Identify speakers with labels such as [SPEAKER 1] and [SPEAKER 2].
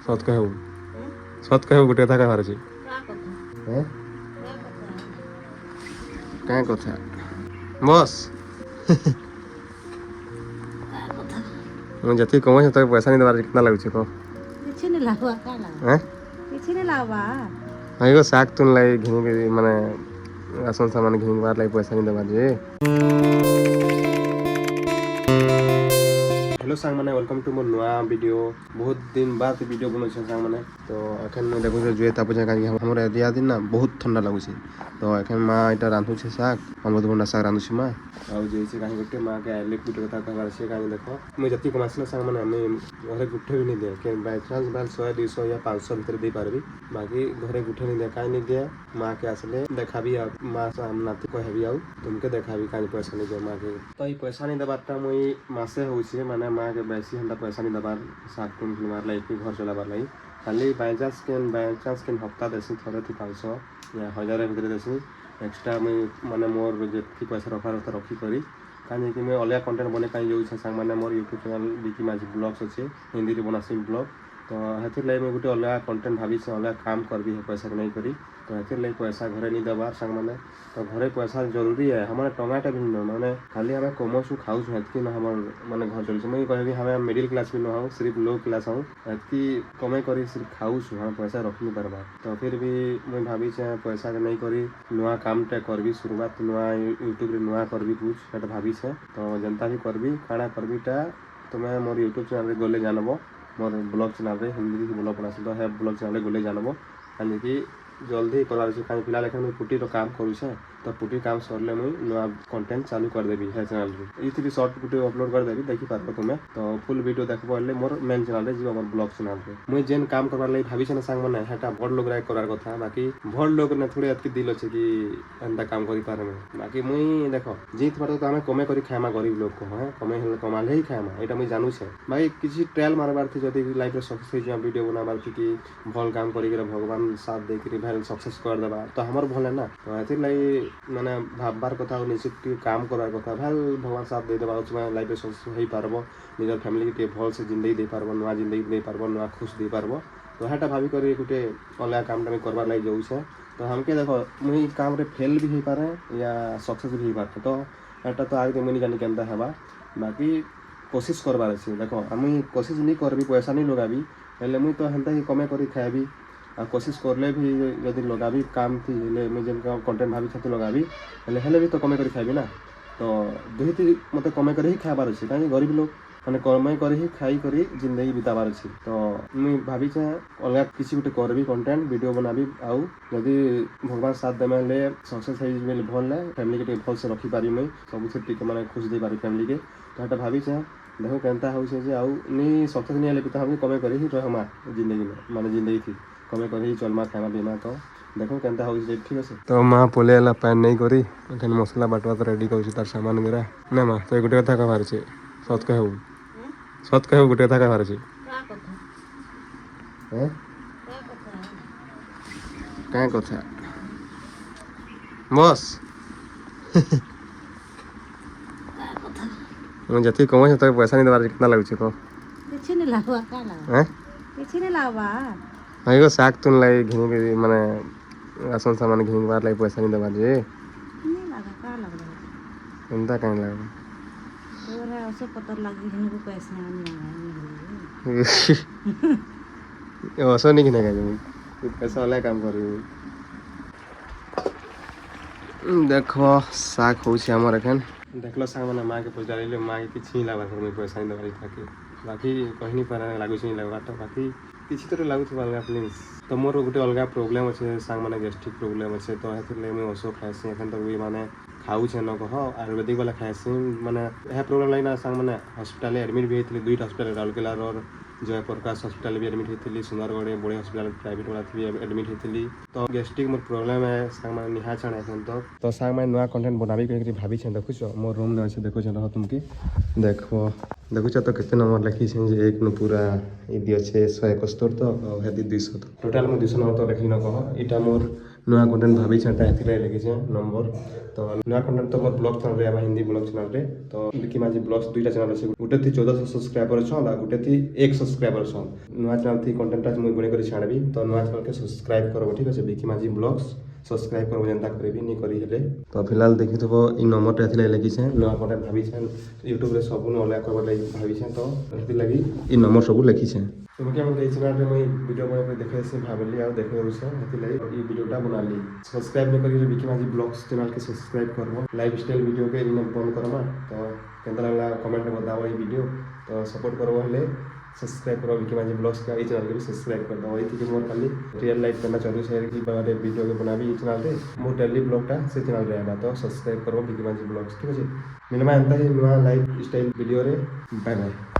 [SPEAKER 1] ସତ କହିବୁ ସତ କହିବୁ ଗୋଟେ କଥା ବାହାରୁଛି କାଁ କଥା ବସ୍ ମୁଁ ଯେତିକି କମେଇ ସେତିକି ପଇସା नहीं ଦେବାର କେतना ଲାଗୁଛି କହ
[SPEAKER 2] କିଛି ନାଇଁ ଲାଗବା କାଁ ଲାଗବା କିଛି ନାଇଁ ଲାଗବା
[SPEAKER 1] ଆଇଗो ଶାଗ ତୁନ ଲାଗି ଘିନିକି ମାନେ ରାସନ ସାମାନ ଘିନିବାର ଲାଗି ପଇସା नहीं ଦେବାର ଯେ हेलो सांग मैंने वेलकम टू मोर नुआ वीडियो बहुत दिन बाद वीडियो बनाऊँ सांग मैंने तो एखन मैं देखो जुए तापुछे कहीं हमारे दिया दिन ना बहुत ठंडा लगुच तो एखन माँ यहाँ रांधुचे शाग अमृतभंडा शाग रांधुची माँ आउ जैसे कहीं गोटे माँ के आइले गोटे कथा कहबार से कहीं देख मुझे जी कमासी सांग मैंने घरे गुठे भी नहीं दिए कि बाय चान्स बाल 100 200 या 500 भितर दे पार्बी बाकी घरे गुठे नहीं दिए कहीं नहीं दिए माँ के आसले देखा माँ नाती कहबी आउ तुमके देखा कहीं पैसा नहीं दिए माँ के तो ये पैसा नहीं देवार्टा मुई मासे हो माने माँ के बेसी हम पैसा नहीं दबार साग तुम किनबार लगी घर चलाबार लगी खाली बायचान्स केन हफ्ता देसी थोड़े थी 500 या 1000 भितर देसी एक्स्ट्रा मुई माने मोर जी पैसा रखार तो रखिक कहीं कि मैं अलग कंटेंट बने कहीं जाऊँ सांग मैंने मोर यूट्यूब चैनल बिकी माझी ब्लॉग्स अच्छे हिंदी रे बनासी ब्लॉग तो हेतिर लगे मैं गोटे अलग कंटेंट भावी अलग काम करबी पैसा नहीं करी तो हेतिर लगे पैसा घरे नहीं दबार सांग मैंने तो घरे पैसा जरूरी है हमारे टमाटा भी न मैंने खाली हमें कमौसु खाऊँ हेतकी ना हमार माने घर चलुचे मुझे कहबी हमें मिडिल क्लास भी न हो सिर्फ लो क्लास हूँ हेतकी कमे करी सिर्फ खाऊँ हम पैसा रख नहीं पार्बा तो फिर भी मुझे भावी पैसा नहीं करी नुआ कामटे करबी शुरुआत नुआ यूट्यूब रे नुआ करबी कुछ एटा भावी तो जनता भी करबी काଣା करबीटा तुम्हें मोर यूट्यूब चैनल गले जानब मोर ब्लॉग चैनल हिंदी ब्लॉग बना तो है ब्लॉग चैनल गले जानब कहीं कि जल्दी करार कहीं फिलहाल एखन मुझे पुटीर काम करुचे तो पुटी काम सरले मुझे नुआ कंटेंट चालू करदेवी है चैनल ये सर्ट पुटी अपलोड करदेवी देखी पार्ब तुम्हें तो फुल वीडियो देखो मोर मेन चैनल जी मोर ब्लॉग चैनल मुझे जेन काम करवार लगी भावी ना सांग मैंने हेटा बड़ लोग करार कथा बाकी बड़ लोग ने थोड़ी एतकी दिल अच्छे कि एंता काम कर पारे बाकी मुई देख जीत पार तो आम कमे कर खाएमा गरीब लोग को हाँ कमे कमाले ही खाएमा यहाँ मुझे जानूचे बाकी किसी ट्रायल मारबार थी जब लाइफ में सक्सेस हो वीडियो बनाबार थी कि भल काम कर भगवान साथ देकर भाई सक्सेस करदेबा तो हमार भल है ना तो हेतिर लगी मैंने भाबार कथा निश्चित काम करार कथा भाई भगवान साथ दे देबा तुम्हें लाइफ में सक्सेस हो पार्ब निजर फैमिली के भल से जिंदगी दे पार्ब नुआ जिंदगी दे पार्ब नुआ खुश दे पार्ब तो हेटा भावी कर गोटे अलग काम करबार लगी जाऊे तो हमके देखो मुझे काम रे फेल भी हो पारे या सक्सेस भी हो पारे तो एटा तो आगे मुझे जानी केनता हेबा बाकी कोशिश करबार अच्छे देखो मुझे कोशिश नहीं करबी पैसा नहीं लगाबी हेले मुझे तो हेन्ता ही कमे कर खाएबी आ कोशिश करले भी यदि लगाबी काम थी मुझे जेन कंटेंट भावी छाती लगाबी हेले भी तो कमे कर खाएबी ना तो दुहिती मत कमे कर ही खाबार अच्छे कहीं गरीब लोग मैंने कमे कर ही खाई करी जिंदगी बिताबार अच्छी तो मुझे भावी अलग किसी गोटे करबी कंटेंट वीडियो बनाबी आउ जदि भगवान साथ देमे सक्सेस हो भल है फैमिली के भल से रखिपारि मुई सब मैंने खुश दे पारि फैमिली के तो यहाँ भावी देखो केनता हो आउ नहीं सक्सेस नहीं हेल्ले हम कमे कर ही रहमा जिंदगी में माने जिंदगी थी कमे कर ही चलमा खामा पीमा तो देखो केनता हो ठीक है तो माँ पोले पैन नहीं करी एखन मसला बाटवा तो रेडी कर तार सामान गुरा ना माँ तो गोटे कथा कहबार छे सत कहू सत कहू गोटे कथा कहबार छे क्या कथा बस मुझे जी कमाई सेतिक पैसा नहीं देवार कितना लाଗୁଛି कह
[SPEAKER 2] କିଛି ନାଇଁ ଲାଗବା କାଁ ଲାଗବା କିଛି ନାଇଁ ଲାଗବା
[SPEAKER 1] आइगो शाग तुन लगी घिनिक माने राशन सामान घिनिबार लगी पैसा नहीं देवार जे
[SPEAKER 2] नहीं लगा कां लगबा
[SPEAKER 1] एंता कहीं लगबा
[SPEAKER 2] तोरे औसे पतर लगी हिनको पैसा नहीं
[SPEAKER 1] ऐसा नहीं घिने पैसा वाला काम कर देखो शाग हो एखन देखल सांग मैंने माँ के पचारे माँ के किसी लगा मुझे पैसा नहीं देवार था बाकी कही नहीं पारे लगुच नहीं लगवाटा बाकी किसी तो लगुच अलग फिलिंग्स तो मोर गोटे अलग प्रोब्लेम अच्छे सांग मैंने गैस्ट्रिक प्रोब्लेम अच्छे तो हेल्ले मुझे औषध खाएसी एखन तक भी माने खाऊे न कह आयुर्वेदिक वाला खाएसी माने यह प्रोब्लेम लगी ना सांग मैंने हॉस्पिटल एडमिट भी होती 2 हॉस्पिटल राउरकेला और जयप्रकाश हॉस्पिटल भी एडमिट होती सुंदरगढ़ बड़े हॉस्पिटल प्राइवेट वाला भी एडमिट होती तो गैस्ट्रिक मोर प्रोब्लेम है सांग मैंने निहा छाण एखन तो सांग मैंने नुआ कंटेंट बनाबी कहीं भावी देखुच मोर रूम में अच्छे देखुच रह तुमके देखुच तो केते नंबर लिखी एक न पूरा ये अच्छे 171 तो हेदी 200 तो टोटाल मुझे 200 नंबर तो लिखी न कह यहाँ मोर ନୂଆ କଣ୍ଟେଣ୍ଟ ଭାବିଛେ ଏଟା ଏଥିରେ ଲେଖିଛେ ନମ୍ବର ତ ନୂଆ କଣ୍ଟେଣ୍ଟ ତ ମୋର ବ୍ଲଗ୍ ଚ୍ୟାନେଲରେ ଆମ ହିନ୍ଦୀ ବ୍ଲଗ୍ ଚ୍ୟାନେଲରେ ତ ବିକି ମାଝି ବ୍ଲଗ୍ସ ଦୁଇଟା ଚ୍ୟାନେଲ ଅଛି ଗୋଟେ ଥି 1400 ସବସ୍କ୍ରାଇबर ଅଛନ୍ ଆଉ ଗୋଟେ ଥି 1 ସବସ୍କ୍ରାଇबर ଅଛନ୍ ନୂଆ ଚ୍ୟାନେଲ ଥି କଣ୍ଟେଣ୍ଟଟା ମୁଇଁ ବନେଇ କରି ଛାଡ଼ବି ତ ନୂଆ ଚ୍ୟାନେଲକେ ସବସ୍କ୍ରାଇବ କରବ ଠିକ୍ ଅଛି ବିକି ମାଝି ବ୍ଲଗ୍ସ ସବସ୍କ୍ରାଇବ କରବ ଯେନ୍ତା କରିବି ନି କରି ହେଲେ ତ ଫିଲହାଲ ଦେଖିଥିବ ଇ ନମ୍ବରଟା ଏଥିଲାଗି ଲେଖିଛେ ନୂଆ କଣ୍ଟେଣ୍ଟ ଭାବିଛେ ୟୁଟ୍ୟୁବରେ ସବୁ ଅଲଗା କରବାର ଲାଗି ଭାବିଛେ ତ ସେଥିଲାଗି ଇ ନମ୍ବର ସବୁ ଲେଖିଛେ ତୁମକେ ଆମର ଏଇ ଚ୍ୟାନେଲରେ ମୁଇଁ ଭିଡ଼ିଓ ବନେଇ କରି ଦେଖେଇସି ଭାବିଲି ଆଉ ଦେଖେଇ ଦେଉଛେ ସେଥିଲାଗି ଇ ଭିଡ଼ିଓଟା ବନାଲି ସବସ୍କ୍ରାଇବ ନି କରି ବିକି ମାଝି ବ୍ଲଗ୍ସ ଚ୍ୟାନେଲକେ ସବସ୍କ୍ରାଇବ କରବ ଲାଇଫ ଷ୍ଟାଇଲ ଭିଡ଼ିଓକେ ଇନେ ବନ୍ଦ କରମା ତ କେନ୍ତା ଲାଗଲା କମେଣ୍ଟରେ बताओ এই ভিডিও তো সপোর্ট করব হলে সবস্ক্রাইব করো বিকি মাঝি ব্লগস का এই চ্যানেল के सब्सक्राइब कर दो एथि मोर खाली रियल लाइफ करना चाहूँ शेयर की बारे वीडियो के बनाबी ई चैनल रे मोर डेली ब्लॉगटा से चैनल रे आबा तो सब्सक्राइब करो बिकी माझी ब्लॉग्स ठीक है मिलमा एंता ही नुआ लाइफ स्टाइल वीडियो रे बाय बाय।